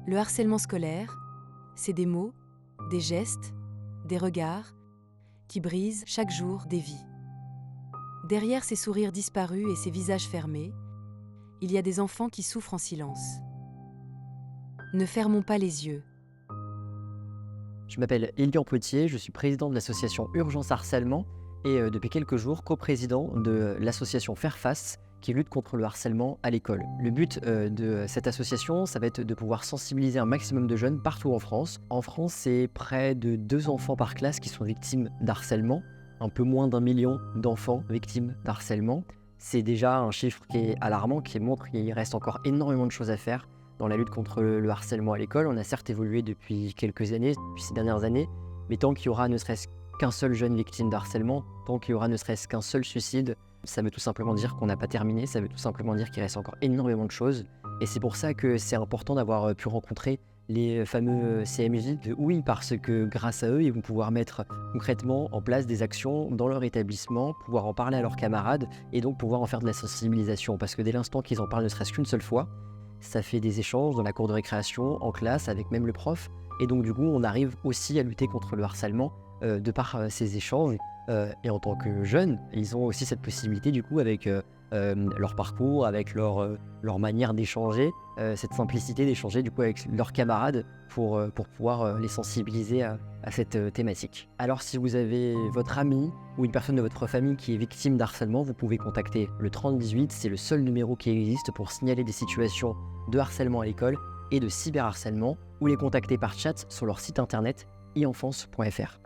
Le harcèlement scolaire, c'est des mots, des gestes, des regards qui brisent chaque jour des vies. Derrière ces sourires disparus et ces visages fermés, il y a des enfants qui souffrent en silence. Ne fermons pas les yeux. Je m'appelle Elian Potier, je suis président de l'association Urgence Harcèlement et depuis quelques jours coprésident de l'association Faire Face qui lutte contre le harcèlement à l'école. Le but de cette association, ça va être de pouvoir sensibiliser un maximum de jeunes partout en France. En France, c'est près de 2 enfants par classe qui sont victimes d'harcèlement, un peu moins d'1 million d'enfants victimes d'harcèlement. C'est déjà un chiffre qui est alarmant, qui montre qu'il reste encore énormément de choses à faire dans la lutte contre le harcèlement à l'école. On a certes évolué depuis quelques années, depuis ces dernières années, mais tant qu'il y aura ne serait-ce qu'un seul jeune victime d'harcèlement, tant qu'il y aura ne serait-ce qu'un seul suicide, ça veut tout simplement dire qu'on n'a pas terminé, ça veut tout simplement dire qu'il reste encore énormément de choses. Et c'est pour ça que c'est important d'avoir pu rencontrer les fameux CMJ de Oui, parce que grâce à eux, ils vont pouvoir mettre concrètement en place des actions dans leur établissement, pouvoir en parler à leurs camarades et donc pouvoir en faire de la sensibilisation. Parce que dès l'instant qu'ils en parlent ne serait-ce qu'une seule fois, ça fait des échanges dans la cour de récréation, en classe, avec même le prof. Et donc du coup, on arrive aussi à lutter contre le harcèlement de par ces échanges. Et en tant que jeunes, ils ont aussi cette possibilité du coup avec leur parcours, avec leur manière d'échanger, cette simplicité d'échanger du coup avec leurs camarades pour pouvoir les sensibiliser à cette thématique. Alors si vous avez votre ami ou une personne de votre famille qui est victime d'harcèlement, vous pouvez contacter le 3018, c'est le seul numéro qui existe pour signaler des situations de harcèlement à l'école et de cyberharcèlement, ou les contacter par chat sur leur site internet ienfance.fr.